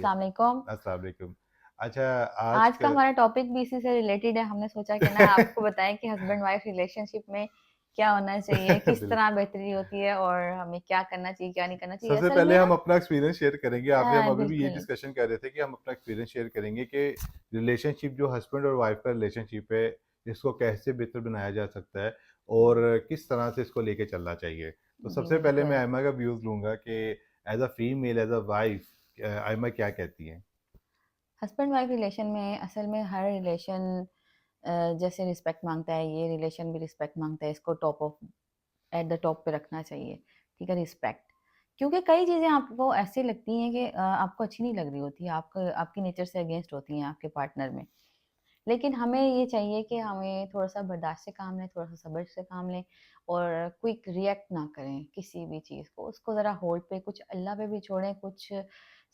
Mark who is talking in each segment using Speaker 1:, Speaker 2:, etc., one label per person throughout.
Speaker 1: अस्सलाम वालेकुम।
Speaker 2: अस्सलाम वालेकुम। अच्छा, आज
Speaker 1: आज का
Speaker 2: का
Speaker 1: हमारा टॉपिक भी इसी से रिलेटेड है। हमने सोचा कि ना आपको बताएं कि हस्बैंड वाइफ रिलेशनशिप में क्या होना चाहिए, किस
Speaker 2: बिल्कुल।
Speaker 1: तरह बेहतरी होती है और हमें क्या करना चाहिए, क्या नहीं करना चाहिए।
Speaker 2: सबसे
Speaker 1: असल में
Speaker 2: पहले
Speaker 1: ना
Speaker 2: हम अपना एक्सपीरियंस शेयर करेंगे। आपने हम अभी भी ये
Speaker 1: बिल्कुल।
Speaker 2: डिस्कशन कर रहे थे कि हम अपना एक्सपीरियंस शेयर करेंगे कि रिलेशनशिप जो हस्बैंड और वाइफ का रिलेशनशिप है, इसको कैसे बेहतर बनाया जा सकता है और किस तरह से इसको लेके चलना चाहिए। तो
Speaker 1: जी
Speaker 2: सबसे पहले मैं
Speaker 1: बिल्कुल।
Speaker 2: आयमा का व्यूज़ लूँगा कि as a female, as a wife Aima क्या कहती हैं?
Speaker 1: हस्बैंड वाइफ रिलेशन में असल में हर रिलेशन जैसे रिस्पेक्ट मांगता है, ये रिलेशन भी रिस्पेक्ट मांगता है। इसको top of at the top पे रखना चाहिए। ठीक है, रिस्पेक्ट। क्योंकि कई चीज़ें आपको ऐसी लगती हैं कि आपको अच्छी नहीं लग रही होती, आपको आपकी नेचर से अगेंस्ट होती हैं आपके पार्टनर में। लेकिन हमें ये चाहिए कि हमें थोड़ा-सा बर्दाश्त से काम लें, थोड़ा-सा सब्र से काम लें और क्विक रिएक्ट ना करें किसी भी चीज़ को। उसको ज़रा होल्ड पे, कुछ अल्लाह पे भी छोड़ें, कुछ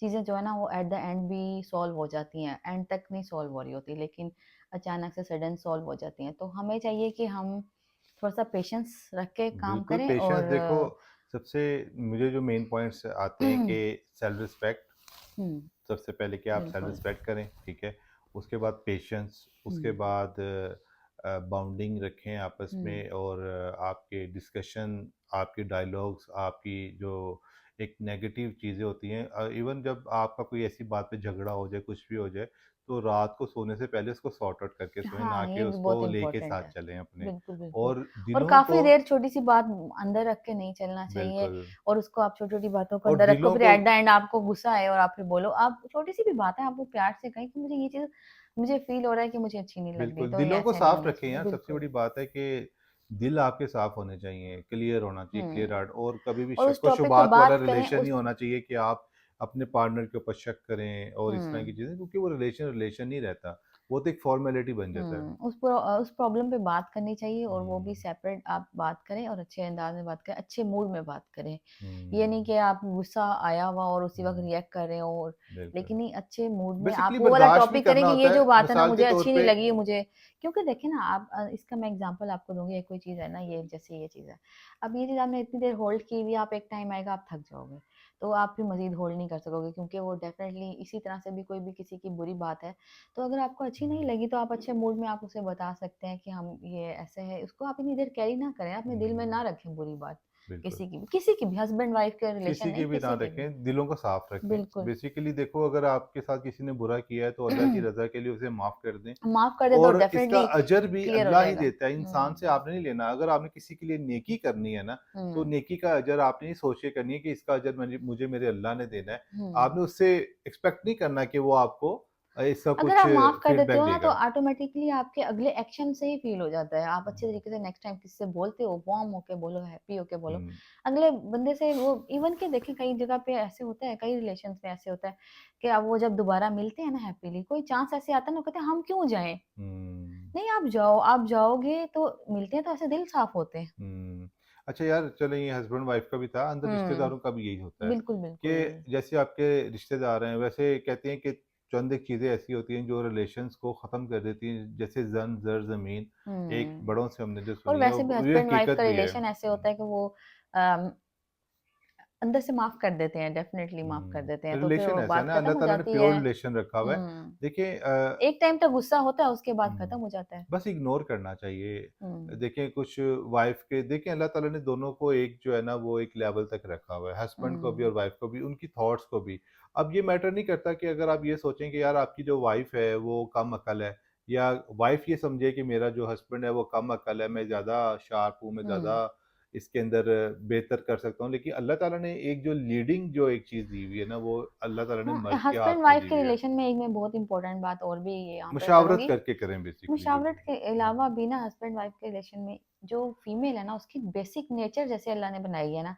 Speaker 1: चीज़ें जो है ना वो एट द एंड भी सॉल्व हो जाती हैं। एंड तक नहीं सॉल्व हो रही होती, लेकिन अचानक से सडन सॉल्व हो जाती हैं। तो हमें चाहिए कि हम थोड़ा-सा पेशेंस रख के काम
Speaker 2: बिल्कुल
Speaker 1: करें
Speaker 2: पेशेंस।
Speaker 1: और
Speaker 2: देखो, सबसे मुझे जो मेन पॉइंट्स आते हैं कि सेल्फ रिस्पेक्ट,
Speaker 1: हुँ,
Speaker 2: सबसे पहले कि आप सेल्फ
Speaker 1: बिल्कुल।
Speaker 2: रिस्पेक्ट करें, ठीक है। उसके बाद पेशेंस, उसके
Speaker 1: हुँ,
Speaker 2: बाद बाउंडिंग रखें आपस
Speaker 1: हुँ,
Speaker 2: में और आपके डिस्कशन, आपके डायलॉग्स, आपकी जो एक नेगेटिव चीज़ें होती हैं, इवन जब आपका कोई ऐसी बात पे झगड़ा हो जाए, कुछ भी हो जाए, तो रात को सोने से पहले उसको सॉर्ट आउट करके सोएं, ना
Speaker 1: हाँ,
Speaker 2: कि
Speaker 1: ये भी बहुत
Speaker 2: उसको लेके
Speaker 1: इम्पोर्टेंट
Speaker 2: साथ
Speaker 1: है।
Speaker 2: चलें अपने।
Speaker 1: बिल्कुल, बिल्कुल।
Speaker 2: और
Speaker 1: और
Speaker 2: दिलों
Speaker 1: काफ़ी
Speaker 2: को
Speaker 1: देर छोटी-सी बात अंदर रख के नहीं चलना चाहिए
Speaker 2: बिल्कुल।
Speaker 1: और उसको आप छोटी-छोटी बातों को
Speaker 2: और
Speaker 1: अंदर रखो,
Speaker 2: दिलों
Speaker 1: फिर
Speaker 2: को
Speaker 1: एट द एंड आपको गुस्सा आए और आप फिर बोलो। आप छोटी-सी भी बात है, आप वो प्यार से कहें कि मुझे ये चीज़ मुझे फ़ील हो रहा है कि मुझे अच्छी नहीं लग रही,
Speaker 2: बिल्कुल,
Speaker 1: तो ये
Speaker 2: दिलों को
Speaker 1: ऐसे नहीं
Speaker 2: साफ
Speaker 1: होना
Speaker 2: रखें
Speaker 1: चाहिए।
Speaker 2: यार। सबसे
Speaker 1: बिल्कुल।
Speaker 2: बड़ी बात है कि दिल आपके साफ होने चाहिए, क्लियर होना चाहिए, क्लियर
Speaker 1: हुँ,
Speaker 2: हार्ट, और कभी भी
Speaker 1: और उस
Speaker 2: शक व
Speaker 1: टॉपिक पे
Speaker 2: शुबात वाला
Speaker 1: बात करें
Speaker 2: रिलेशन
Speaker 1: उस
Speaker 2: नहीं होना चाहिए कि आप अपने पार्टनर के ऊपर शक करें और इस तरह की
Speaker 1: हुँ।
Speaker 2: चीज़ें, क्योंकि वो रिलेशन रिलेशन नहीं रहता, वो तो एक फॉर्मेलिटी बन जाता है।
Speaker 1: उस प्रॉब्लम पे बात करनी चाहिए और वो भी
Speaker 2: हुँ,
Speaker 1: सेपरेट आप बात करें और अच्छे अंदाज में बात करें, अच्छे मूड में बात करें। ये नहीं
Speaker 2: हुँ,
Speaker 1: कि आप गुस्सा आया हुआ और उसी वक़्त
Speaker 2: हुँ,
Speaker 1: रिएक्ट कर रहे हो और
Speaker 2: बिल्कुल।
Speaker 1: लेकिन नहीं, अच्छे मूड में आप
Speaker 2: बेसिकली
Speaker 1: वो वाला
Speaker 2: बर्दाश्त भी
Speaker 1: टॉपिक करें
Speaker 2: करना
Speaker 1: कि ये
Speaker 2: होता
Speaker 1: जो
Speaker 2: है,
Speaker 1: बात है ना
Speaker 2: मिसाल के
Speaker 1: मुझे
Speaker 2: तौर
Speaker 1: अच्छी नहीं
Speaker 2: पे।
Speaker 1: लगी मुझे। क्योंकि देखिए ना आप इसका मैं एग्ज़ाम्पल आपको दूँगी। एक कोई चीज़ है ना, ये जैसे ये चीज़ है। अब ये चीज़ आपने इतनी देर होल्ड की हुई है, आप एक टाइम आएगा आप थक जाओगे। तो आप फिर मज़ीद होल्ड नहीं कर सकोगे क्योंकि वो डेफ़िनेटली इसी तरह से भी कोई भी किसी की बुरी बात है। तो अगर आपको अच्छी नहीं
Speaker 2: हुँ,
Speaker 1: लगी तो आप अच्छे मूड में आप उसे बता सकते हैं कि हम ये ऐसे है। उसको आप इतनी देर कैरी ना करें, अपने दिल में
Speaker 2: हुँ,
Speaker 1: ना रखें बुरी बात
Speaker 2: बिल्कुल।
Speaker 1: किसी की भी हस्बैंड वाइफ के रिलेशन
Speaker 2: किसी की
Speaker 1: नहीं,
Speaker 2: भी ना
Speaker 1: किसी के भी।
Speaker 2: रखें, दिलों को साफ रखें।
Speaker 1: बिल्कुल।
Speaker 2: बेसिकली देखो, अगर आपके साथ किसी ने बुरा किया है तो अल्लाह की रज़ा के लिए उसे माफ़ कर दें।
Speaker 1: माफ कर दे तो
Speaker 2: और इसका
Speaker 1: डेफिनेटली
Speaker 2: अजर भी
Speaker 1: क्लियर हो
Speaker 2: अल्लाह ही
Speaker 1: जाएगा।
Speaker 2: देता है, इंसान से आपने नहीं लेना। अगर आपने किसी के लिए नेकी करनी है ना, तो
Speaker 1: हम्म
Speaker 2: नेकी का अजर आपने ये सोच के करनी है कि इसका अजर मुझे मेरे अल्लाह ने देना है।
Speaker 1: हम्म
Speaker 2: आपने उससे एक्सपेक्ट नहीं करना कि वो आपको इसका
Speaker 1: अगर
Speaker 2: कुछ
Speaker 1: आप माफ़ कर देते
Speaker 2: फीडबैक
Speaker 1: हो ना तो
Speaker 2: देगा।
Speaker 1: ऑटोमेटिकली आपके अगले एक्शन से ही फ़ील हो जाता है। आप अच्छे
Speaker 2: हुँ,
Speaker 1: तरीके से नेक्स्ट टाइम किसी से बोलते हो, वार्म होके बोलो, हैप्पी होके बोलो।
Speaker 2: हुँ,
Speaker 1: अगले बंदे से वो इवन कि देखिए कई जगह पे ऐसे होता है, कई रिलेशंस में ऐसे होता है कि अब वो जब दोबारा मिलते हैं ना हैप्पीली, कोई चांस ऐसे आता है ना, वो कहते हैं हम क्यों जाएँ?
Speaker 2: हुँ,
Speaker 1: नहीं आप जाओ, आप जाओगे तो मिलते हैं तो ऐसे दिल साफ़ होते हैं।
Speaker 2: हुँ। अच्छा यार, चलो ये हस्बैंड वाइफ का भी था, अंदर
Speaker 1: हुँ,
Speaker 2: रिश्तेदारों का भी यही होता है
Speaker 1: बिल्कुल, बिल्कुल।
Speaker 2: कि जैसे आपके रिश्तेदार हैं, वैसे कहते हैं कि चंद एक चीज़ें ऐसी होती हैं जो रिलेशंस को ख़त्म कर देती हैं, जैसे ज़न, ज़र, ज़मीन। एक
Speaker 1: हुँ,
Speaker 2: बड़ों से हमने जो
Speaker 1: और
Speaker 2: सुनी है
Speaker 1: वैसे भी
Speaker 2: और ये
Speaker 1: हस्बैंड वाइफ
Speaker 2: हकीकत
Speaker 1: का
Speaker 2: भी है।
Speaker 1: रिलेशन ऐसे होता है कि वो अम अंदर से माफ़ कर देते हैं, डेफ़िनेटली माफ़ कर देते हैं, तो फिर
Speaker 2: रिलेशन
Speaker 1: वो
Speaker 2: ऐसा है
Speaker 1: बात
Speaker 2: ना,
Speaker 1: खत्म
Speaker 2: अल्लाह
Speaker 1: हो
Speaker 2: ताला ने
Speaker 1: जाती है।
Speaker 2: प्योर रिलेशन रखा हुआ है।
Speaker 1: हुँ,
Speaker 2: देखिए
Speaker 1: एक टाइम तक गुस्सा होता है, उसके बाद खत्म
Speaker 2: हुँ।
Speaker 1: हो जाता है।
Speaker 2: बस इग्नोर करना चाहिए।
Speaker 1: हुँ,
Speaker 2: देखिए कुछ वाइफ़ के देखिए, अल्लाह ताला ने दोनों को एक जो है ना वो एक लेवल तक रखा हुआ है, हस्बैंड को भी
Speaker 1: हुँ,
Speaker 2: और वाइफ़ को भी, उनकी थॉट्स को भी। अब ये मैटर नहीं करता कि अगर आप ये सोचें कि यार आपकी जो वाइफ़ है वो कम अकल है, या वाइफ़ ये समझे कि मेरा जो हस्बैंड है वो कम अकल है, मैं ज़्यादा शार्प हूँ, मैं ज़्यादा
Speaker 1: हुँ।
Speaker 2: इसके अंदर बेहतर कर सकता हूँ। लेकिन अल्लाह ताला ने एक जो लीडिंग जो एक चीज़ दी हुई है ना, वो अल्लाह ताला ने
Speaker 1: हाँ,
Speaker 2: मर्द के
Speaker 1: हस्बैंड
Speaker 2: हाथ में
Speaker 1: वाइफ
Speaker 2: दी
Speaker 1: के
Speaker 2: हुई है।
Speaker 1: रिलेशन में एक मैं बहुत इम्पोर्टेंट बात और भी यहाँ पे
Speaker 2: मुशावरत
Speaker 1: करूँगी।
Speaker 2: करके करें बेसिकली जो भी
Speaker 1: मुशावरत
Speaker 2: है।
Speaker 1: के अलावा भी ना हस्बैंड वाइफ के रिलेशन में जो फीमेल है ना, उसकी बेसिक नेचर जैसे अल्लाह ने बनाई है ना,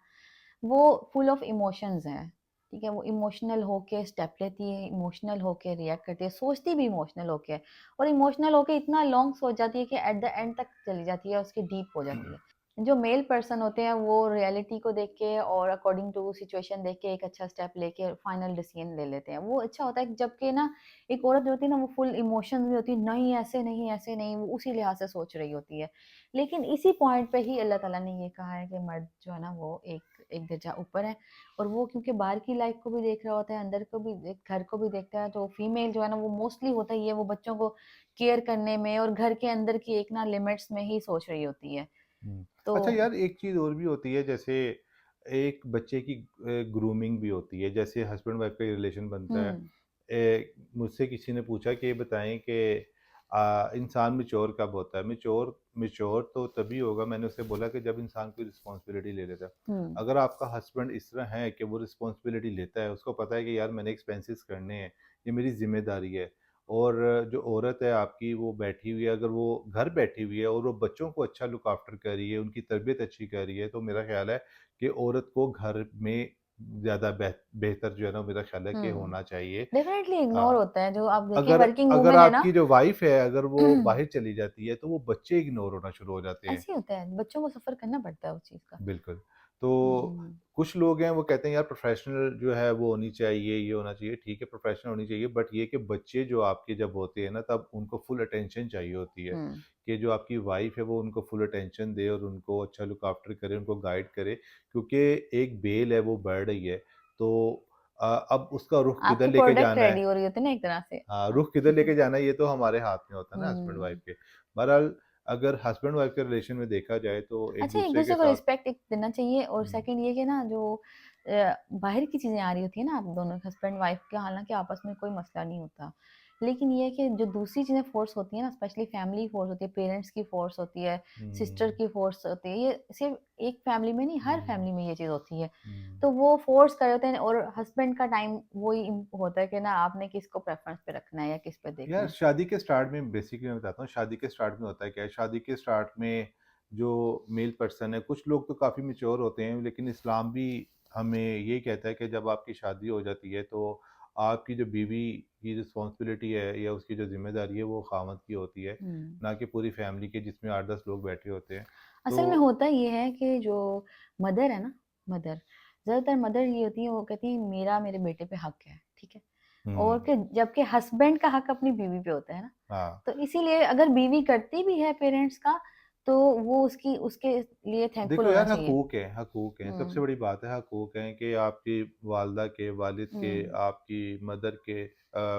Speaker 1: वो फुल ऑफ इमोशंस है। ठीक है, वो इमोशनल होके स्टेप लेती है, इमोशनल होके रिएक्ट करती है, सोचती भी इमोशनल होके है और इमोशनल होके इतना लॉन्ग सोच जाती है कि एट द एंड तक चली जाती है, उसकी डीप हो जाती है। जो मेल पर्सन होते हैं वो रियलिटी को देख के और अकॉर्डिंग टू सिचुएशन देख के एक अच्छा स्टेप लेके फाइनल डिसीजन ले लेते हैं। वो अच्छा होता है, जबकि ना एक औरत जो होती है ना वो फुल इमोशंस में होती है, नहीं ऐसे नहीं, ऐसे नहीं, वो उसी लिहाज से सोच रही होती है। लेकिन इसी पॉइंट पे ही अल्लाह ताला ने ये कहा है कि मर्द जो है ना वो एक एक दर्जा ऊपर है, और वो क्योंकि बाहर की लाइफ को भी देख रहा होता है, अंदर को भी घर को भी देखता है, तो फीमेल जो है ना वो मोस्टली होता ही है वो बच्चों को केयर करने में और घर के अंदर की एक ना लिमिट्स में ही सोच रही होती है।
Speaker 2: हुँ।
Speaker 1: तो
Speaker 2: अच्छा यार, एक चीज़ और भी होती है, जैसे एक बच्चे की ग्रूमिंग भी होती है, जैसे हस्बैंड वाइफ का रिलेशन बनता है।
Speaker 1: हम्म।
Speaker 2: मुझसे किसी ने पूछा कि ये बताएं कि इंसान मैच्योर कब होता है? मैच्योर मैच्योर तो तभी होगा, मैंने उससे बोला कि जब इंसान कोई रिस्पॉन्सिबिलिटी ले लेता है।
Speaker 1: हम्म।
Speaker 2: अगर आपका हस्बैंड इस तरह है कि वो रिस्पॉन्सिबिलिटी लेता है, उसको पता है कि यार मैंने एक्सपेंसेस करने हैं, ये मेरी जिम्मेदारी है, और जो औरत है आपकी वो बैठी हुई है, अगर वो घर बैठी हुई है और वो बच्चों को अच्छा लुक आफ्टर कर रही है, उनकी तरबियत अच्छी कर रही है, तो मेरा ख्याल है कि औरत को घर में ज़्यादा बेहतर जो है ना, मेरा ख्याल है कि
Speaker 1: हम्म।
Speaker 2: होना चाहिए।
Speaker 1: डेफिनेटली इग्नोर
Speaker 2: हाँ,
Speaker 1: होता है, जो आप देखिए
Speaker 2: अगर
Speaker 1: वर्किंग
Speaker 2: अगर
Speaker 1: वुमेन है ना।
Speaker 2: आपकी जो वाइफ़ है, अगर वो बाहर चली जाती है, तो वो बच्चे इग्नोर होना शुरू हो जाते हैं।
Speaker 1: ऐसे ही होता है, बच्चों को सफर करना पड़ता है उस चीज का।
Speaker 2: बिल्कुल। तो
Speaker 1: हम्म।
Speaker 2: कुछ लोग हैं वो कहते हैं यार प्रोफ़ेशनल जो है वो होनी चाहिए, ये होना चाहिए, ठीक है प्रोफ़ेशनल होनी चाहिए, बट ये कि बच्चे जो आपके जब होते हैं ना, तब उनको फुल अटेंशन चाहिए होती है,
Speaker 1: हम्म।
Speaker 2: कि जो आपकी वाइफ़ है वो उनको फुल अटेंशन दे और उनको अच्छा लुक आफ्टर करे, उनको गाइड करे, क्योंकि एक बेल है वो बढ़ रही है। तो अब उसका रुख किधर
Speaker 1: आपकी
Speaker 2: लेके
Speaker 1: प्रोडक्ट
Speaker 2: जाना है,
Speaker 1: रेडी हो रही होती है ना एक तरह से।
Speaker 2: हाँ,
Speaker 1: हाँ।
Speaker 2: रुख किधर लेके जाना है ये तो हमारे हाथ में होता है ना हस्बैंड वाइफ
Speaker 1: हम्म।
Speaker 2: के। बहरहाल अगर हस्बैंड वाइफ के रिलेशन में देखा जाए तो एक
Speaker 1: अच्छा, एक
Speaker 2: दूसरे के
Speaker 1: दूसरे को
Speaker 2: साथ।
Speaker 1: रिस्पेक्ट एक देना चाहिए, और
Speaker 2: हुँ,
Speaker 1: सेकंड ये कि ना जो बाहर की चीजें आ रही होती है ना, आप दोनों हस्बैंड वाइफ के हालांकि आपस में कोई मसला नहीं होता, लेकिन ये है कि जो दूसरी चीजें फोर्स होती है ना, स्पेशली फैमिली फोर्स होती है, पेरेंट्स की फोर्स होती है, सिस्टर
Speaker 2: हुँ,
Speaker 1: की फोर्स होती है, ये सिर्फ एक फैमिली में नहीं हर
Speaker 2: हुँ,
Speaker 1: फैमिली में ये चीज होती है।
Speaker 2: हुँ।
Speaker 1: तो वो फोर्स कर रहे होते हैं, और हस्बैंड का टाइम वही होता है कि ना आपने किसको प्रेफरेंस पे रखना है या किस पे देखना
Speaker 2: यार
Speaker 1: है।
Speaker 2: शादी के स्टार्ट में बेसिकली मैं बताता हूँ, शादी के स्टार्ट में होता है क्या है, शादी के स्टार्ट में जो मेल पर्सन है, कुछ लोग तो काफ़ी मैच्योर होते हैं, लेकिन इस्लाम भी हमें ये कहता है कि जब आपकी शादी हो जाती है तो आपकी जो बीवी की रिस्पॉन्सिबिलिटी है या उसकी जो ज़िम्मेदारी है वो ख़ावंद की होती है,
Speaker 1: हम्म।
Speaker 2: ना कि पूरी फैमिली के जिसमें 8-10 लोग बैठे होते हैं।
Speaker 1: असल में
Speaker 2: तो
Speaker 1: होता ये है कि जो मदर है ना, मदर, ज्यादातर मदर ये होती है, वो कहती है मेरा मेरे बेटे पे हक है, ठीक है, और
Speaker 2: हुँ,
Speaker 1: कि जबकि हस्बैंड का हक अपनी बीवी पे होता है ना।
Speaker 2: हाँ।
Speaker 1: तो इसीलिए अगर बीवी करती भी है पेरेंट्स का, तो वो उसकी उसके लिए थैंकफुल
Speaker 2: देखो
Speaker 1: होना
Speaker 2: यार,
Speaker 1: चाहिए।
Speaker 2: हकूक़ हैं, सबसे
Speaker 1: हम्म।
Speaker 2: बड़ी बात है हकूक़ हैं कि आपकी वालिदा के, वालिद के,
Speaker 1: हम्म।
Speaker 2: आपकी मदर के,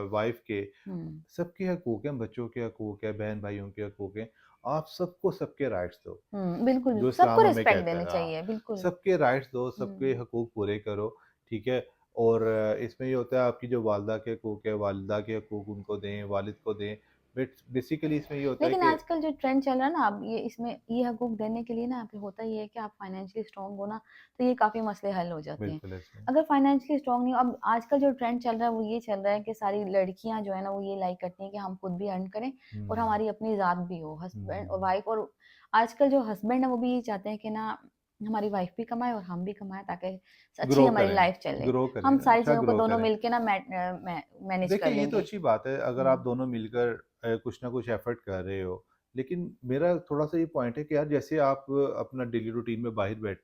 Speaker 2: वाइफ़ के,
Speaker 1: हम्म।
Speaker 2: सबके हकूक़ हैं, बच्चों के हकूक़ हैं, बहन-भाइयों के हकूक़ हैं। आप सबको सबके राइट्स दो,
Speaker 1: बिल्कुल
Speaker 2: जो
Speaker 1: सबको
Speaker 2: इस्लाम हमें
Speaker 1: रिस्पेक्ट
Speaker 2: कहता
Speaker 1: देनी
Speaker 2: है, हाँ,
Speaker 1: चाहिए, बिल्कुल।
Speaker 2: सबके राइट्स दो, सबके
Speaker 1: हम्म।
Speaker 2: हकूक़ पूरे करो, ठीक है? और इसमें ये होता है आपकी जो वालिदा के हकूक़ है, वालिदा के हकूक़ उनको दें, वालिद को दें। बट बेसिकली इसमें ये होता है
Speaker 1: लेकिन
Speaker 2: कि
Speaker 1: आजकल जो ट्रेंड चल रहा है ना, अब ये इसमें ये हकूक देने के लिए ना, आप होता ये है कि आप फाइनेंशियली स्ट्रांग हो ना, तो ये काफी मसले हल हो जाते हैं।
Speaker 2: बिल्कुल ऐसे।
Speaker 1: अगर फाइनेंशियली स्ट्रांग नहीं हो, अब आजकल जो ट्रेंड चल रहा है वो ये चल रहा है कि सारी लड़कियां जो है ना वो ये लाइक करती हैं कि हम खुद भी अर्न करें और
Speaker 2: हुँ,
Speaker 1: हमारी अपनी ज़ात भी हो, हस्बैंड और
Speaker 2: हुँ।
Speaker 1: वाइफ, और आजकल जो हस्बैंड है वो भी ये चाहते हैं कि ना हमारी वाइफ भी कमाए और हम भी कमाए, ताकि अच्छी हमारी लाइफ चले,
Speaker 2: ग्रो करें,
Speaker 1: हम सारी
Speaker 2: अच्छा
Speaker 1: चीज़ों को
Speaker 2: ग्रो
Speaker 1: दोनों
Speaker 2: करें।
Speaker 1: मिलके ना मैनेज कर
Speaker 2: देखिए ये तो
Speaker 1: लेंगे।
Speaker 2: अच्छी बात है अगर आप
Speaker 1: हम्म।
Speaker 2: दोनों मिलकर कुछ ना कुछ एफर्ट कर रहे हो। लेकिन मेरा थोड़ा-सा ये पॉइंट है कि यार जैसे आप अपना डेली रूटीन में बाहर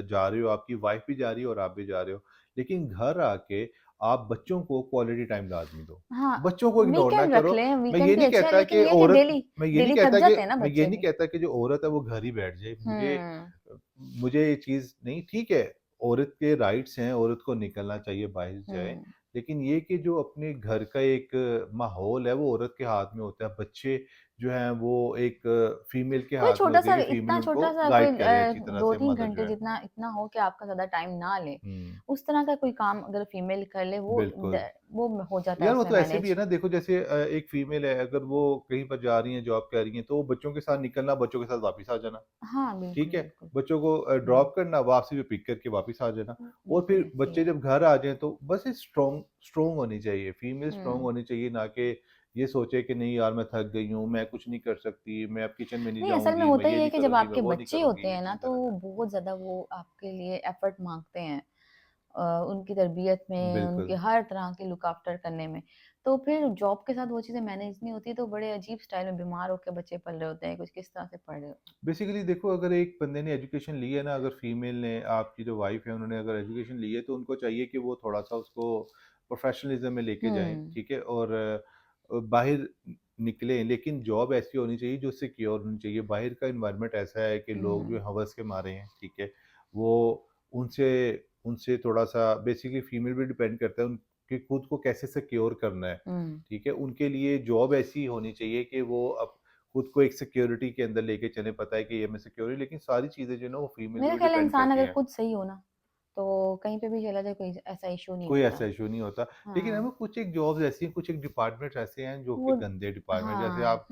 Speaker 2: जा रहे हो, आपकी वाइफ भी जा रही है और आप भी जा रहे हो। लेकिन घर आके आप बच्चों को क्वालिटी टाइम लाज़मी दो।
Speaker 1: हाँ,
Speaker 2: बच्चों को इग्नोर ना
Speaker 1: वीकेंड रख
Speaker 2: करो।
Speaker 1: लें, वीकेंड भी अच्छा है, लेकिन ये है कि डेली डेली थक जाते हैं ना
Speaker 2: मैं ये
Speaker 1: बच्चे
Speaker 2: नहीं
Speaker 1: भी।
Speaker 2: कहता कि जो औरत है वो घर ही बैठ जाए।
Speaker 1: हम्म।
Speaker 2: मुझे ये चीज़ नहीं, ठीक है, औरत के राइट्स हैं, औरत को निकलना चाहिए, बाहर जाए।
Speaker 1: हम्म।
Speaker 2: लेकिन ये कि जो अपने घर का एक माहौल है वो औरत के हाथ में होता है। बच्चे जो हैं वो एक फीमेल के
Speaker 1: कोई
Speaker 2: हाथ में
Speaker 1: छोटा
Speaker 2: होते
Speaker 1: सा,
Speaker 2: हैं कि फीमेल
Speaker 1: इतना
Speaker 2: उनको
Speaker 1: छोटा सा कोई
Speaker 2: गाइड करे अच्छी तरह
Speaker 1: दो
Speaker 2: से,
Speaker 1: तीन
Speaker 2: मदर जो
Speaker 1: घंटे
Speaker 2: है।
Speaker 1: जितना इतना हो कि आपका ज्यादा टाइम ना ले,
Speaker 2: हुँ,
Speaker 1: उस तरह का कोई काम अगर फीमेल कर ले,
Speaker 2: बिल्कुल।
Speaker 1: वो हो जाता है
Speaker 2: यार वो
Speaker 1: उसमें
Speaker 2: तो ऐसे भी है
Speaker 1: मैनेज।
Speaker 2: ना, देखो जैसे एक फीमेल है, अगर वो कहीं पर जा रही हैं, जॉब कर रही हैं, तो वो बच्चों के साथ निकलना, बच्चों के साथ वापस आ जाना।
Speaker 1: हाँ, बिल्कुल
Speaker 2: ठीक है?
Speaker 1: बिल्कुल।
Speaker 2: बच्चों को
Speaker 1: हम्म।
Speaker 2: ड्रॉप करना, वापसी पे पिक करके वापस आ जाना। और
Speaker 1: बिल्कुल
Speaker 2: फिर
Speaker 1: ऐसे ही
Speaker 2: बच्चे
Speaker 1: है।
Speaker 2: जब घर आ जाएँ तो बस एक स्ट्रॉन्ग स्ट्रॉन्ग होनी चाहिए, फीमेल स्ट्रॉन्ग
Speaker 1: हम्म।
Speaker 2: होनी चाहिए, ना कि ये सोचे कि नहीं यार मैं थक गई हूँ, मैं कुछ नहीं कर सकती, मैं अब किचन में नहीं
Speaker 1: नहीं, असल में
Speaker 2: जाऊँगी, मैं
Speaker 1: होता
Speaker 2: ये
Speaker 1: ही है
Speaker 2: नहीं
Speaker 1: कि जब
Speaker 2: करूँगी, मैं
Speaker 1: आपके
Speaker 2: वो नहीं
Speaker 1: बच्चे
Speaker 2: करूँगी,
Speaker 1: होते
Speaker 2: ये
Speaker 1: हैं ना,
Speaker 2: चीज़
Speaker 1: तो
Speaker 2: गलत है।
Speaker 1: बहुत ज्यादा वो आपके लिए एफर्ट मांगते हैं, उनकी तरबियत में, उनके
Speaker 2: बिल्कुल।
Speaker 1: हर तरह की लुक आफ्टर करने में। तो फिर जॉब के साथ वो चीज़ें मैनेज नहीं होती, तो बड़े अजीब स्टाइल में बीमार होकर बच्चे पल रहे होते हैं, कुछ किस तरह से पढ़ रहे होते
Speaker 2: बेसिकली देखो, अगर एक बंदे ने एजुकेशन ली है ना, अगर फीमेल ने, आपकी जो वाइफ़ है, उन्होंने अगर एजुकेशन ली है, तो उनको चाहिए कि वो थोड़ा-सा उसको प्रोफ़ेशनलिज़्म में लेके
Speaker 1: हैं।
Speaker 2: जाएँ, ठीक है? और बाहर निकलें, लेकिन जॉब ऐसी होनी चाहिए जो सिक्योर होनी चाहिए। बाहर का एनवायरनमेंट ऐसा है कि लोग जो
Speaker 1: हम्म।
Speaker 2: हवस के मारे हैं, ठीक है? वो उनसे उनसे थोड़ा-सा बेसिकली फीमेल भी डिपेंड करता है उनके खुद को कैसे सिक्योर करना है,
Speaker 1: हुँ।
Speaker 2: ठीक है? उनके लिए जॉब ऐसी होनी चाहिए कि वो अब खुद को एक सिक्योरिटी के अंदर लेके चलें, पता है कि ये मैं सिक्योर हूँ, लेकिन सारी चीज़ें जो है ना वो फीमेल पे
Speaker 1: मेरा
Speaker 2: भी
Speaker 1: ख़्याल है
Speaker 2: डिपेंड
Speaker 1: इंसान
Speaker 2: करती
Speaker 1: अगर
Speaker 2: हैं।
Speaker 1: खुद सही हो ना, तो कहीं पे भी चला जाए कोई ऐसा इश्यू नहीं
Speaker 2: कोई
Speaker 1: होता।
Speaker 2: ऐसा इश्यू नहीं होता। लेकिन है
Speaker 1: हाँ,
Speaker 2: वो कुछ एक जॉब्स ऐसी हैं, कुछ एक डिपार्टमेंट्स ऐसे हैं जो कि
Speaker 1: वो
Speaker 2: गंदे डिपार्टमेंट, जैसे
Speaker 1: हाँ,
Speaker 2: आप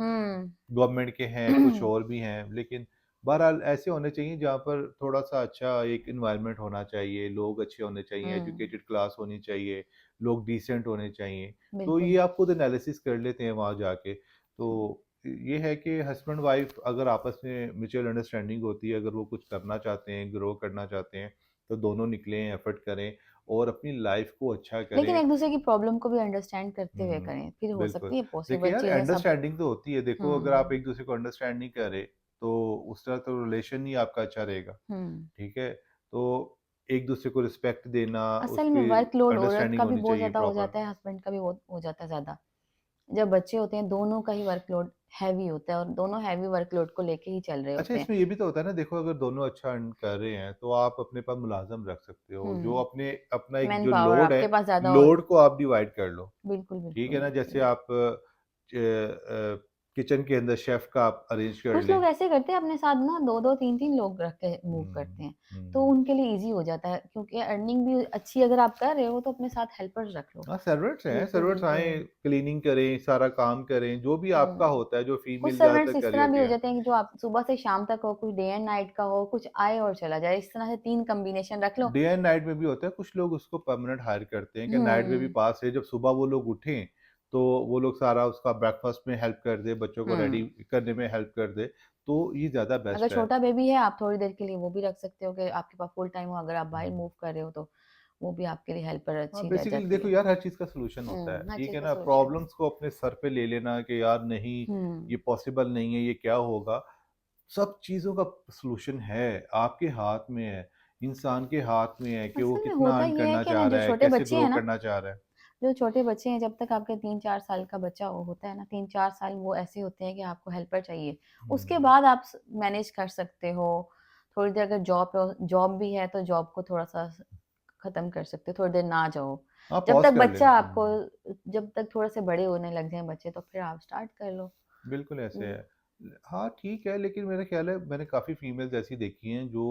Speaker 2: गवर्नमेंट के हैं, कुछ और भी हैं, लेकिन बहरहाल ऐसे होने चाहिए जहाँ पर थोड़ा-सा अच्छा एक एनवायरनमेंट होना चाहिए, लोग अच्छे होने चाहिए,
Speaker 1: हुँ,
Speaker 2: एजुकेटेड क्लास होनी चाहिए, लोग डिसेंट होने चाहिए। तो ये
Speaker 1: बिल्कुल।
Speaker 2: आप खुद एनालिसिस कर लेते हैं वहाँ जाके। तो ये है कि हस्बैंड वाइफ अगर आपस में म्यूचुअल अंडरस्टैंडिंग होती है, अगर वो कुछ करना चाहते हैं, ग्रो करना चाहते हैं, तो दोनों निकलें, एफर्ट करें और अपनी लाइफ को अच्छा
Speaker 1: लेकिन
Speaker 2: करें।
Speaker 1: एक-दूसरे की प्रॉब्लम को भी अंडरस्टैंड करते हुए
Speaker 2: हुँ,
Speaker 1: करें, फिर हो
Speaker 2: बिल्कुल।
Speaker 1: सकती है
Speaker 2: देखिए
Speaker 1: पॉसिबल
Speaker 2: यार
Speaker 1: चीज़ें सब।
Speaker 2: अंडरस्टैंडिंग तो होती है, देखो अगर आप
Speaker 1: हुँ,
Speaker 2: एक-दूसरे को अंडरस्टैंड नहीं कर रहे, तो उस तरह तो रिलेशन नहीं आपका अच्छा रहेगा,
Speaker 1: हुँ।
Speaker 2: ठीक है? तो एक-दूसरे को रिस्पेक्ट देना,
Speaker 1: असल में
Speaker 2: उसकी
Speaker 1: वर्कलोड औरत
Speaker 2: अंडरस्टैंडिंग
Speaker 1: का भी
Speaker 2: होनी
Speaker 1: बहुत
Speaker 2: चाहिए
Speaker 1: ज़्यादा हो
Speaker 2: प्रॉपर।
Speaker 1: जाता है, हस्बैंड का भी बहुत हो जाता है ज़्यादा। जब बच्चे होते हैं, दोनों का ही वर्कलोड हैवी होता है और दोनों हैवी वर्कलोड को लेके ही चल रहे
Speaker 2: अच्छा
Speaker 1: होते हैं।
Speaker 2: इसमें ये भी तो होता है ना, देखो अगर दोनों अच्छा अर्न कर रहे हैं, तो आप अपने पास मुलाज़िम रख सकते हो, जो
Speaker 1: हुँ,
Speaker 2: अपने अपना एक
Speaker 1: मैन
Speaker 2: जो
Speaker 1: पावर
Speaker 2: लोड है,
Speaker 1: आपके पास ज़्यादा हो।
Speaker 2: लोड को आप डिवाइड कर लो।
Speaker 1: बिल्कुल,
Speaker 2: ठीक
Speaker 1: बिल्कुल,
Speaker 2: है ना? जैसे
Speaker 1: बिल्कुल।
Speaker 2: आप किचन के अंदर शेफ़ का आप अरेंज कर
Speaker 1: कुछ
Speaker 2: लें।
Speaker 1: लोग ऐसे करते हैं अपने साथ ना 2-2 3-3 लोग रख के मूव करते
Speaker 2: हुँ,
Speaker 1: हैं, तो
Speaker 2: हुँ।
Speaker 1: उनके लिए ईज़ी हो जाता है क्योंकि अर्निंग भी अच्छी अगर आप कर रहे हो तो अपने साथ हेल्पर्स रख लो।
Speaker 2: हाँ, सर्वेंट्स हैं,
Speaker 1: बिल्कुल,
Speaker 2: सर्वेंट्स आएँ,
Speaker 1: बिल्कुल।
Speaker 2: क्लीनिंग करें, सारा काम करें, जो भी आपका
Speaker 1: हुँ।
Speaker 2: होता है, जो
Speaker 1: कुछ
Speaker 2: फीमेल ज़्यादातर
Speaker 1: सर्वेंट्स इस
Speaker 2: कर रही
Speaker 1: तरह भी
Speaker 2: होती
Speaker 1: हो
Speaker 2: है।
Speaker 1: जाते हैं कि जो आप सुबह से शाम तक हो, कुछ डे एंड नाइट का हो, कुछ आए और चला जाए, इस तरह से 3 कॉम्बिनेशन रख लो।
Speaker 2: डे एंड नाइट में भी होता है, कुछ लोग उसको परमानेंट हायर करते हैं कि नाइट में भी
Speaker 1: हुँ,
Speaker 2: पास है, जब सुबह वो लोग उठें, तो वो लोग सारा उसका ब्रेकफ़ास्ट में हेल्प कर दें, बच्चों को रेडी
Speaker 1: हुँ।
Speaker 2: करने में हेल्प कर दें, तो ये ज़्यादा
Speaker 1: अगर
Speaker 2: बेस्ट है।
Speaker 1: छोटा बेबी है, आप थोड़ी देर के लिए वो भी रख सकते हो कि आपके पास फुल टाइम हो, अगर आप बाहर
Speaker 2: हुँ।
Speaker 1: मूव कर रहे हो तो, वो भी आपके लिए हेल्पर
Speaker 2: हाँ,
Speaker 1: अच्छी रह
Speaker 2: बेसिकली
Speaker 1: जाती
Speaker 2: देखो
Speaker 1: है।
Speaker 2: यार हर चीज़ का सॉल्यूशन होता है,
Speaker 1: हर
Speaker 2: ठीक
Speaker 1: चीज़
Speaker 2: है
Speaker 1: का
Speaker 2: ना?
Speaker 1: सॉल्यूशन है।
Speaker 2: प्रॉब्लम्स को अपने सर पे ले लेना कि यार नहीं,
Speaker 1: हुँ।
Speaker 2: ये पॉसिबल नहीं है, ये क्या होगा? सब चीज़ों का सॉल्यूशन है, आपके हाथ में है, इंसान के हाथ में है कि वो
Speaker 1: असल में
Speaker 2: कितना
Speaker 1: होता
Speaker 2: अर्न
Speaker 1: ये है
Speaker 2: करना
Speaker 1: कि ना
Speaker 2: चाह
Speaker 1: जो
Speaker 2: रहा है,
Speaker 1: छोटे
Speaker 2: कैसे
Speaker 1: बच्चे
Speaker 2: ग्रो
Speaker 1: हैं ना,
Speaker 2: करना चाह रहा है।
Speaker 1: जो छोटे बच्चे हैं जब तक आपके 3-4 साल का बच्चा होता है ना, 3-4 साल वो ऐसे होते हैं कि आपको हेल्पर चाहिए। उसके
Speaker 2: हुँ।
Speaker 1: बाद आप मैनेज कर सकते हो। थोड़ी देर अगर जॉब भी है तो जॉब को थोड़ा-सा खत्म कर सकते हो, थोड़ी देर ना जाओ।
Speaker 2: हाँ,
Speaker 1: जब
Speaker 2: पॉज़
Speaker 1: तक
Speaker 2: कर लें।
Speaker 1: बच्चा आपको
Speaker 2: हुँ,
Speaker 1: जब तक थोड़े से बड़े होने लग जाएँ बच्चे तो फिर आप स्टार्ट कर लो।
Speaker 2: बिल्कुल ऐसे
Speaker 1: हुँ,
Speaker 2: है। हाँ, ठीक है, लेकिन मेरा ख़्याल है मैंने काफ़ी फीमेल्स ऐसी देखी हैं जो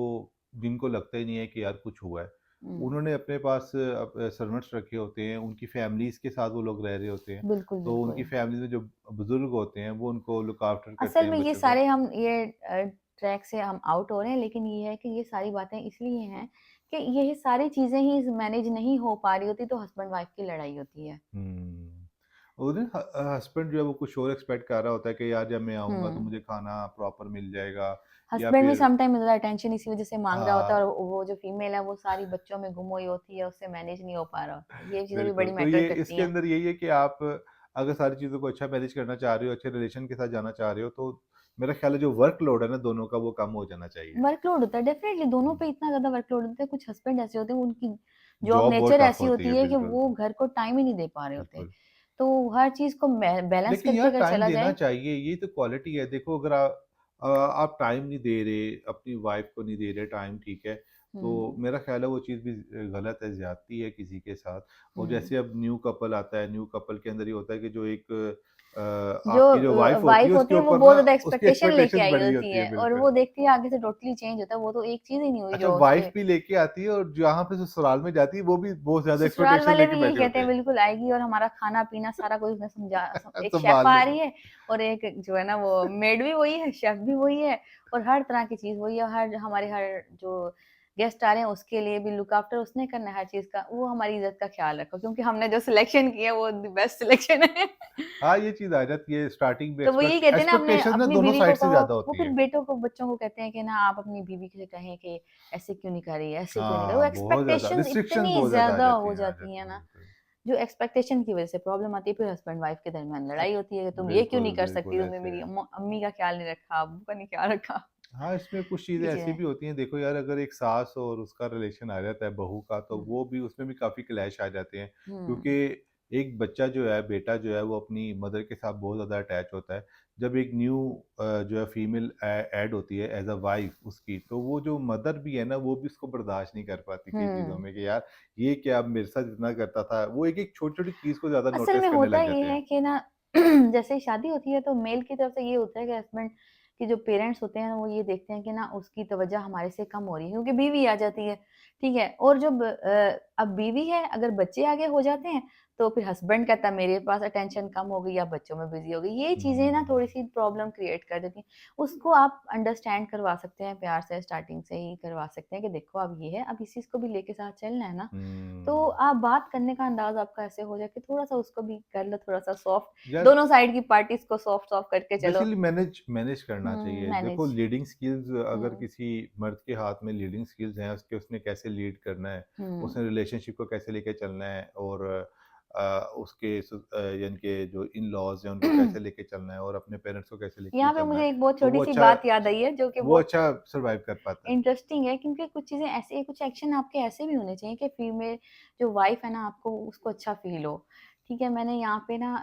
Speaker 2: जिनको लगता ही नहीं है कि यार कुछ हुआ है।
Speaker 1: हुँ।
Speaker 2: उन्होंने अपने पास सर्वेंट्स रखे होते हैं, उनकी फैमिलीज़ के साथ वो लोग रह रहे होते हैं,
Speaker 1: बिल्कुल,
Speaker 2: तो उनकी
Speaker 1: बिल्कुल।
Speaker 2: फैमिली में जो बुज़ुर्ग होते हैं, वो उनको लुक आफ्टर करते
Speaker 1: असल
Speaker 2: हैं
Speaker 1: में ये
Speaker 2: बच्चों का।
Speaker 1: सारे हम ट्रैक से हम आउट हो रहे हैं, लेकिन ये है कि ये सारी बातें इसलिए हैं कि ये सारी चीज़ें ही मैनेज नहीं हो पा रही होती, तो हस्बैंड वाइफ की लड़ाई होती है।
Speaker 2: हुँ। और हस्बैंड जो है वो कुछ और एक्सपेक्ट कर रहा होता है कि यार जब मैं आऊँगा तो
Speaker 1: हुँ।
Speaker 2: मुझे खाना प्रॉपर मिल जाएगा या
Speaker 1: हस्बैंड भी
Speaker 2: फिर
Speaker 1: समटाइम ज़्यादा अटेंशन इसी वज़ह से माँग रहा होता है
Speaker 2: हाँ,
Speaker 1: और वो जो फीमेल है वो सारी बच्चों में गुम हुई होती है, उससे मैनेज नहीं हो पा रहा होता है। ये चीज़ें भी बड़ी
Speaker 2: बिल्कुल। तो
Speaker 1: मैटर
Speaker 2: ये
Speaker 1: करती
Speaker 2: इसके
Speaker 1: हैं।
Speaker 2: अंदर यही है कि आप अगर सारी चीज़ों को अच्छा मैनेज करना चाह रहे हो, अच्छे रिलेशन के साथ जाना चाह रहे हो, तो मेरा ख़्याल है जो वर्कलोड है ना दोनों का वो कम हो जाना चाहिए।
Speaker 1: वर्कलोड होता है डेफ़िनेटली दोनों
Speaker 2: हुँ।
Speaker 1: पे इतना ज़्यादा वर्कलोड होता है, कुछ हस्बैंड ऐसे होते हैं उनकी जॉब
Speaker 2: जॉब बहुत
Speaker 1: नेचर
Speaker 2: टफ़
Speaker 1: ऐसी
Speaker 2: होती है,
Speaker 1: होती है कि
Speaker 2: बिल्कुल,
Speaker 1: वो घर को टाइम ही नहीं दे पा रहे होते।
Speaker 2: बिल्कुल।
Speaker 1: तो हर चीज़ को बैलेंस
Speaker 2: लेकिन
Speaker 1: करके
Speaker 2: यार
Speaker 1: अगर
Speaker 2: टाइम
Speaker 1: चला
Speaker 2: देना
Speaker 1: जाए।
Speaker 2: चाहिए, ये तो क्वालिटी है। देखो अगर आप टाइम नहीं दे रहे, अपनी वाइफ़ को नहीं दे रहे टाइम, ठीक है, तो
Speaker 1: हुँ,
Speaker 2: मेरा ख़्याल है वो चीज़ भी गलत है, ज़्यादती है किसी के साथ। और
Speaker 1: हुँ।
Speaker 2: जैसे अब न्यू कपल आता है, न्यू कपल के अंदर ये होता है कि जो एक
Speaker 1: जो
Speaker 2: आपकी जो वाइफ़ होती है
Speaker 1: वाइफ़ होती
Speaker 2: उसके
Speaker 1: है वो
Speaker 2: ऊपर
Speaker 1: बहुत
Speaker 2: ना
Speaker 1: ज़्यादा
Speaker 2: उसकी
Speaker 1: एक्सपेक्टेशन लेके
Speaker 2: एक्सपेक्टेशंस
Speaker 1: आई
Speaker 2: बढ़ी
Speaker 1: होती
Speaker 2: होती है,
Speaker 1: है और वो
Speaker 2: बिल्कुल।
Speaker 1: देखती है आगे से टोटली चेंज होता है, वो तो एक चीज़ ही नहीं हुई
Speaker 2: अच्छा
Speaker 1: जो
Speaker 2: वाइफ़
Speaker 1: उसके
Speaker 2: भी लेके आती है और जहाँ पे ससुराल में जाती है वो भी बहुत ज़्यादा
Speaker 1: ससुराल
Speaker 2: एक्सपेक्टेशन
Speaker 1: वाले
Speaker 2: लेके
Speaker 1: भी यही
Speaker 2: बैठे
Speaker 1: कहते
Speaker 2: होते
Speaker 1: हैं
Speaker 2: हैं।
Speaker 1: बिल्कुल आएगी और हमारा खाना-पीना सारा कुछ उसने एक शेफ़
Speaker 2: सँभाल
Speaker 1: आ रही
Speaker 2: लेगा।
Speaker 1: है और एक जो है ना वो मेड भी वही है, शेफ़ भी वही है और हर तरह की चीज़ वही है, हर जो गेस्ट आ रहे हैं उसके लिए भी लुक आफ्टर उसने करना है हर चीज़ का, वो हमारी इज़्ज़त का ख़्याल रखो क्योंकि हमने जो सिलेक्शन किया है वो द बेस्ट सिलेक्शन है।
Speaker 2: हाँ, ये चीज़ आ जाती है स्टार्टिंग में
Speaker 1: तो वो यही कहते हैं ना अपने
Speaker 2: एक्सपेक्टेशंस ना
Speaker 1: अपनी
Speaker 2: दोनों
Speaker 1: बीवी को
Speaker 2: साइड से
Speaker 1: कहो
Speaker 2: ज़्यादा
Speaker 1: वो
Speaker 2: होती
Speaker 1: फिर
Speaker 2: हैं।
Speaker 1: बेटों को बच्चों को कहते हैं कि ना आप अपनी बीवी से कहें कि ऐसे क्यों नहीं कर रही है, ऐसे क्यों नहीं कर रही वो
Speaker 2: हाँ, बहुत ज़्यादा
Speaker 1: एक्सपेक्टेशंस
Speaker 2: रिस्ट्रिक्शंस
Speaker 1: इतनी
Speaker 2: बहुत ज़्यादा
Speaker 1: ज़्यादा हो
Speaker 2: आ
Speaker 1: जाती
Speaker 2: जाती
Speaker 1: है
Speaker 2: हैं,
Speaker 1: ना,
Speaker 2: बिल्कुल।
Speaker 1: जो एक्सपेक्टेशन की वज़ह से प्रॉब्लम आती है फिर हस्बैंड वाइफ के दरमियान
Speaker 2: अ,
Speaker 1: लड़ाई होती है कि तुम ये क्यों
Speaker 2: बिल्कुल,
Speaker 1: नहीं कर सकती,
Speaker 2: बिल्कुल
Speaker 1: तुमने
Speaker 2: ऐसे
Speaker 1: मेरी
Speaker 2: है।
Speaker 1: अम्मी का ख़्याल नहीं रखा, अब्बू का नहीं ख़्याल रखा।
Speaker 2: हाँ, इसमें कुछ चीज़ें
Speaker 1: ये
Speaker 2: ऐसी
Speaker 1: चीज़ें
Speaker 2: भी होती हैं, देखो यार अगर एक सास और उसका रिलेशन आ जाता है बहू का, तो
Speaker 1: हुँ,
Speaker 2: वो भी उसमें भी काफ़ी क्लैश आ जाते हैं।
Speaker 1: हुँ,
Speaker 2: क्योंकि एक बच्चा जो है, बेटा जो है, वो अपनी मदर के साथ बहुत ज़्यादा अटैच होता है। जब एक न्यू जो है फीमेल ऐड होती है एज़ अ वाइफ़ उसकी, तो वो जो मदर भी है ना, वो भी उसको बर्दाश्त नहीं कर पाती कई चीज़ों
Speaker 1: हुँ।
Speaker 2: में कि यार ये क्या मेरे साथ इतना करता था। वो एक-एक छोटी-छोटी चीज़ को ज़्यादा
Speaker 1: असल
Speaker 2: नोटिस
Speaker 1: में
Speaker 2: करने
Speaker 1: होता
Speaker 2: लग
Speaker 1: ये
Speaker 2: जाते हैं।
Speaker 1: है कि ना जैसे ही शादी होती है तो मेल की तरफ से ये होता है कि हस्बैंड के जो पेरेंट्स होते हैं वो ये देखते हैं कि ना उसकी तवज्जो हमारे से कम हो रही है क्योंकि बीवी आ जाती है, ठीक है? और जब अब बीवी है अगर बच्चे आगे हो जाते हैं तो फिर हस्बैंड कहता है मेरे पास अटेंशन कम हो गई या बच्चों में बिज़ी हो गई। ये चीज़ें ना
Speaker 2: हुँ।
Speaker 1: थोड़ी-सी प्रॉब्लम क्रिएट कर देती हैं। उसको आप अंडरस्टैंड करवा सकते हैं प्यार से स्टार्टिंग से ही करवा सकते हैं कि देखो अब ये है, अब इस चीज़ को भी लेके साथ चलना है ना। तो
Speaker 2: हुँ।
Speaker 1: आप बात करने का अंदाज़ आपका ऐसे हो जाए कि थोड़ा-सा उसको भी कर लो थोड़ा-सा सॉफ्ट,
Speaker 2: यार
Speaker 1: दोनों साइड की पार्टीज़ को सॉफ्ट-सॉफ्ट करके चलो।
Speaker 2: बेसिकली मैनेज मैनेज करना चाहिए। देखो
Speaker 1: मैनेज।
Speaker 2: लीडिंग स्किल्स अगर
Speaker 1: हुँ,
Speaker 2: किसी मर्द के हाथ में लीडिंग स्किल्स हैं, उसके उसने कैसे लीड करना है,
Speaker 1: हुँ।
Speaker 2: उसने रिलेशनशिप को कैसे लेके चलना है और यानी कि जो इन-लॉज़ हैं उनको कैसे लेके चलना है और अपने पेरेंट्स को कैसे लेके
Speaker 1: यहाँ पे
Speaker 2: चलना है,
Speaker 1: मुझे एक बहुत
Speaker 2: तो वो
Speaker 1: छोटी-सी
Speaker 2: अच्छा
Speaker 1: बात याद आई है जो कि
Speaker 2: वो
Speaker 1: बहुत
Speaker 2: अच्छा सर्वाइव कर पाता है।
Speaker 1: इंटरेस्टिंग है क्योंकि कुछ चीज़ें ऐसी कुछ एक्शन आपके ऐसे भी होने चाहिए कि फीमेल जो वाइफ़ है ना आपको उसको अच्छा फ़ील हो। ठीक है? मैंने यहाँ पे ना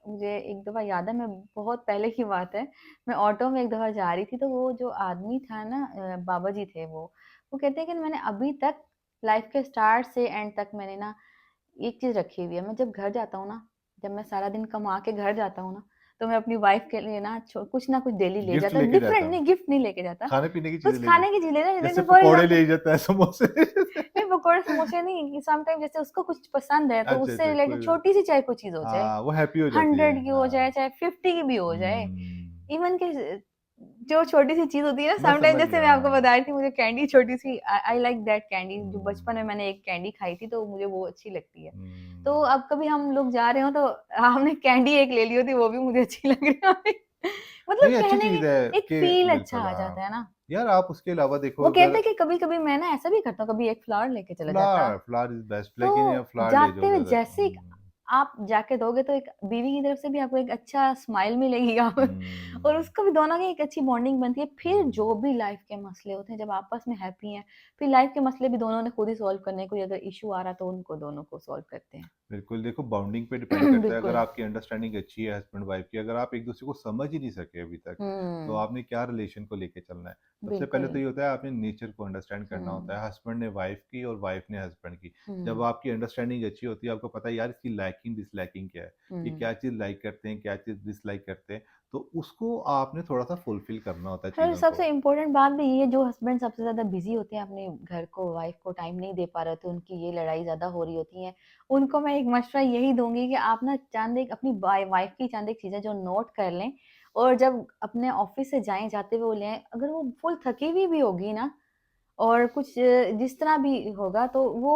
Speaker 1: मुझे एक दफ़ा याद है मैं बहुत पहले की बात है, मैं ऑटो में एक दफ़ा जा रही थी तो वो जो आदमी था ना बाबा जी थे वो कहते हैं कि मैंने अभी तक लाइफ़ के स्टार्ट से एंड तक मैंने ना एक चीज़ रखी हुई है, मैं जब घर जाता हूँ ना, जब मैं सारा दिन कमा के घर जाता हूँ ना, तो मैं अपनी वाइफ़ के लिए ना कुछ ना कुछ डेली ले
Speaker 2: गिफ्ट
Speaker 1: जाता हूँ,
Speaker 2: लेके जाता
Speaker 1: डिफरेंट
Speaker 2: हूँ,
Speaker 1: नहीं गिफ्ट नहीं लेके जाता,
Speaker 2: खाने-पीने की
Speaker 1: कुछ
Speaker 2: चीज़ें ले
Speaker 1: खाने की
Speaker 2: जाता
Speaker 1: चीज़ ले जाता
Speaker 2: जैसे
Speaker 1: जैसे फॉर
Speaker 2: पकौड़े
Speaker 1: एग्ज़ाम्पल
Speaker 2: ले जाता है, समोसे ले जाता है।
Speaker 1: नहीं पकौड़े समोसे नहीं कि समटाइम जैसे उसको कुछ पसंद है, तो
Speaker 2: अच्छा,
Speaker 1: उससे
Speaker 2: अच्छा
Speaker 1: रिलेटेड
Speaker 2: कोई बात
Speaker 1: छोटी-सी चाहे कोई चीज़ हो जाए,
Speaker 2: हाँ, वो हैप्पी हो जाती है।
Speaker 1: 100 की हो जाए,
Speaker 2: हाँ।
Speaker 1: चाहे 50 की भी हो जाए।
Speaker 2: हुँ।
Speaker 1: इवन कि जो छोटी-सी चीज़ होती है ना
Speaker 2: मैं
Speaker 1: समटाइम
Speaker 2: समझ
Speaker 1: जैसे
Speaker 2: गया,
Speaker 1: मैं आपको
Speaker 2: हाँ।
Speaker 1: बता रही थी मुझे कैंडी छोटी-सी आई लाइक दैट कैंडी जो बचपन में
Speaker 2: हुँ,
Speaker 1: मैंने एक कैंडी खाई थी तो मुझे वो अच्छी लगती है। तो
Speaker 2: हुँ।
Speaker 1: अब कभी हम लोग जा रहे हो तो हमने कैंडी एक ले ली होती वो भी मुझे अच्छी लग रही होती। मतलब
Speaker 2: नहीं अच्छी
Speaker 1: कहने
Speaker 2: चीज़ है
Speaker 1: के एक
Speaker 2: कि
Speaker 1: फ़ील अच्छा
Speaker 2: बिल्कुल
Speaker 1: आ
Speaker 2: हाँ।
Speaker 1: जाता है ना।
Speaker 2: यार आप उसके अलावा
Speaker 1: वो
Speaker 2: देखो
Speaker 1: कहते
Speaker 2: अगर
Speaker 1: हैं कि कभी-कभी मैं ना ऐसा भी करता हूँ, कभी एक फ्लावर लेके चला जाता।
Speaker 2: फ्लावर इज़ बेस्ट
Speaker 1: तो
Speaker 2: लेकिन यार फ्लावर ले
Speaker 1: जाते
Speaker 2: जाओ
Speaker 1: हुए
Speaker 2: ज़्यादा
Speaker 1: जैसे ही आप जाके दोगे तो एक बीवी की तरफ से भी आपको एक अच्छा स्माइल मिलेगी आप और
Speaker 2: हुँ,
Speaker 1: उसको भी दोनों की एक अच्छी बॉन्डिंग बनती है। फिर
Speaker 2: हुँ।
Speaker 1: जो भी लाइफ के मसले होते हैं जब आपस में हैप्पी हैं, फिर लाइफ के मसले भी दोनों ने खुद ही सॉल्व करने हैं। कोई अगर इश्यू आ रहा तो उनको दोनों को सॉल्व करते हैं।
Speaker 2: बिल्कुल, देखो बाउंडिंग पे डिपेंड करता है, अगर
Speaker 1: बिल्कुल।
Speaker 2: आपकी अंडरस्टैंडिंग अच्छी है हस्बैंड-वाइफ की, अगर आप एक-दूसरे को समझ ही नहीं सके अभी तक, तो
Speaker 1: हुँ,
Speaker 2: आपने क्या रिलेशन को लेके चलना है? सबसे पहले
Speaker 1: बिल्कुल।
Speaker 2: तो ये होता है आपने नेचर को अंडरस्टैंड करना होता
Speaker 1: हुँ,
Speaker 2: है, हस्बैंड ने वाइफ की और वाइफ ने हस्बैंड की। जब
Speaker 1: हुँ,
Speaker 2: आपकी अंडरस्टैंडिंग अच्छी होती है, आपको पता है यार इसकी लाइकिंग डिसलाइकिंग क्या है, ये
Speaker 1: हुँ।
Speaker 2: क्या चीज़ लाइक करते हैं, क्या चीज़ डिसलाइक करते हैं, तो उसको आपने थोड़ा-सा फुलफिल करना होता है
Speaker 1: फिर
Speaker 2: चीज़ों को।
Speaker 1: सबसे इम्पोर्टेंट बात भी ये है जो हस्बैंड सबसे ज़्यादा बिज़ी होते हैं अपने घर को, वाइफ़ को टाइम नहीं दे पा रहे होते, उनकी ये लड़ाई ज़्यादा हो रही होती है। उनको मैं एक मशवरा यही दूँगी कि आप ना चंद एक अपनी वाइफ़ की चंद एक चीज़ें जो नोट कर लें और जब अपने ऑफ़िस से जाएँ, जाते हुए वो ले आएँ। अगर वो फुल थकी हुई भी होगी ना और कुछ जिस तरह भी होगा तो वो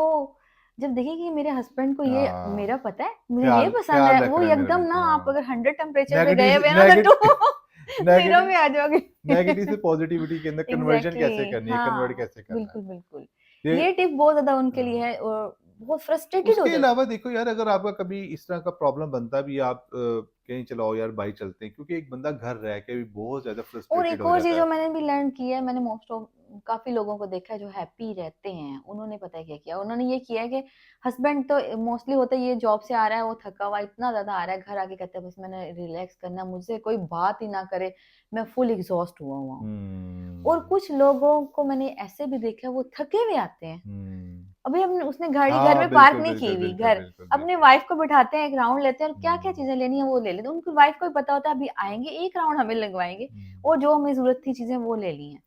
Speaker 1: जब देखेगी मेरे हस्बैंड को ये
Speaker 2: हाँ,
Speaker 1: मेरा पता है, मुझे ये
Speaker 2: ख़्याल
Speaker 1: पसंद
Speaker 2: ख़्याल
Speaker 1: है,
Speaker 2: रख
Speaker 1: वो
Speaker 2: रहे हैं मेरा
Speaker 1: एकदम ना
Speaker 2: बिल्कुल,
Speaker 1: आप
Speaker 2: हाँ।
Speaker 1: अगर 100 टेम्परेचर पे गए
Speaker 2: नेगेटिव
Speaker 1: हुए
Speaker 2: से
Speaker 1: हैं ना तो
Speaker 2: नेगेटिव
Speaker 1: 0
Speaker 2: नेगेटिव
Speaker 1: में आ जाओगे।
Speaker 2: नेगेटिव से पॉजिटिविटी के अंदर कन्वर्जन कैसे
Speaker 1: एग्ज़ैक्टली
Speaker 2: करनी है, कन्वर्ट
Speaker 1: हाँ,
Speaker 2: कैसे करना है।
Speaker 1: बिल्कुल, बिल्कुल।
Speaker 2: ये
Speaker 1: ये टिप बहुत ज़्यादा उनके लिए
Speaker 2: हाँ,
Speaker 1: है और बहुत फ्रस्ट्रेटेड हो
Speaker 2: उसके
Speaker 1: जाते
Speaker 2: अलावा देखो यार अगर आपका कभी इस तरह का प्रॉब्लम बनता भी है, आप कहीं चलाओ यार बाइक चलते हैं क्योंकि एक बंदा घर रह के भी बहुत ज़्यादा
Speaker 1: और
Speaker 2: फ्रस्ट्रेटेड
Speaker 1: एक
Speaker 2: हो
Speaker 1: और चीज़
Speaker 2: जाता
Speaker 1: जो
Speaker 2: है।
Speaker 1: मैंने भी लर्न की है, मैंने मोस्ट ऑफ काफ़ी लोगों को देखा है जो हैप्पी रहते हैं, उन्होंने पता है क्या किया? उन्होंने ये किया है कि हस्बैंड तो मोस्टली होता है ये जॉब से आ रहा है, वो थका हुआ इतना ज़्यादा आ रहा है, घर आके कहता है बस मैंने रिलैक्स करना है, मुझसे कोई बात ही ना करे, मैं फुल एग्ज़ॉस्ट हुआ हुआ हूँ। और
Speaker 2: हुँ,
Speaker 1: कुछ लोगों को मैंने ऐसे भी देखा है वो थके हुए आते हैं।
Speaker 2: हुँ।
Speaker 1: अभी हमने उसने गाड़ी घर
Speaker 2: हाँ,
Speaker 1: में पार्क
Speaker 2: बिल्कुल,
Speaker 1: नहीं की
Speaker 2: बिल्कुल,
Speaker 1: हुई
Speaker 2: बिल्कुल,
Speaker 1: घर,
Speaker 2: बिल्कुल,
Speaker 1: अपनी
Speaker 2: बिल्कुल।
Speaker 1: वाइफ़ को बिठाते हैं, एक राउंड लेते हैं और क्या-क्या
Speaker 2: हुँ,
Speaker 1: चीज़ें लेनी है वो ले लेते हैं। उनकी वाइफ़ को भी पता होता है अभी आएँगे, एक राउंड हमें लगवाएँगे
Speaker 2: हुँ,
Speaker 1: और जो हमें ज़रूरत थी चीज़ें वो ले ली हैं।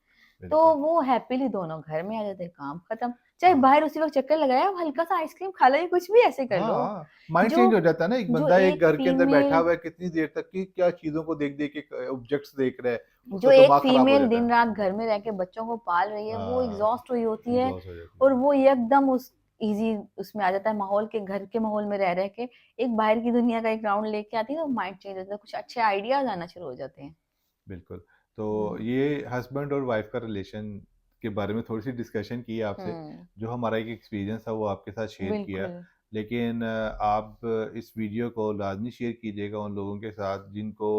Speaker 1: तो
Speaker 2: बिल्कुल।
Speaker 1: वो हैपीली दोनों घर में आ जाते हैं, काम खत्म। चाहे
Speaker 2: हाँ।
Speaker 1: बाहर उसी वक़्त चक्कर लगाया, हल्का-सा आइसक्रीम खा लो या कुछ भी ऐसे कर लो।
Speaker 2: हाँ, माइंड
Speaker 1: जो
Speaker 2: चेंज हो जाता है ना, एक
Speaker 1: जो
Speaker 2: बंदा एक
Speaker 1: एक
Speaker 2: घर के अंदर बैठा
Speaker 1: फीमेल
Speaker 2: हुआ है कितनी देर तक कि क्या चीज़ों को देख-देख के ऑब्जेक्ट्स देख रहा है,
Speaker 1: जो
Speaker 2: उसका
Speaker 1: एक
Speaker 2: दिमाग खराब हो
Speaker 1: फीमेल
Speaker 2: जाता है।
Speaker 1: दिन-रात घर में रह के बच्चों को पाल रही है, वो
Speaker 2: हाँ,
Speaker 1: एग्ज़ॉस्ट हुई होती है
Speaker 2: एग्ज़ॉस्ट हो जाती
Speaker 1: और
Speaker 2: है।
Speaker 1: वो एकदम उस ईज़ी उसमें आ जाता है माहौल के घर के माहौल में रह के, एक बाहर की दुनिया का एक राउंड लेके आती है तो माइंड चेंज हो जाता है, कुछ अच्छे आइडियाज़ आना शुरू हो जाते हैं।
Speaker 2: बिल्कुल, तो
Speaker 1: हुँ,
Speaker 2: ये हस्बैंड और वाइफ़ का रिलेशन के बारे में थोड़ी-सी डिस्कशन की आपसे,
Speaker 1: हुँ,
Speaker 2: जो हमारा एक एक्सपीरियंस था वो आपके साथ शेयर किया।
Speaker 1: बिल्कुल।
Speaker 2: लेकिन आप इस वीडियो को लाज़मी शेयर कीजिएगा उन लोगों के साथ जिनको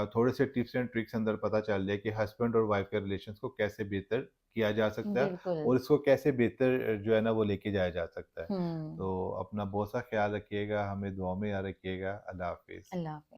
Speaker 2: थोड़े से टिप्स एंड ट्रिक्स अंदर पता चल जाए कि हस्बैंड और वाइफ के रिलेशंस को कैसे बेहतर किया जा सकता है
Speaker 1: बिल्कुल।
Speaker 2: और इसको कैसे बेहतर जो है ना वो लेके जाया जा सकता है।
Speaker 1: हुँ।
Speaker 2: तो अपना बहुत सा ख्याल रखिएगा, हमें दुआ में याद रखिएगा। अल्लाह हाफ़िज़।
Speaker 1: अल्लाह हाफ़िज़।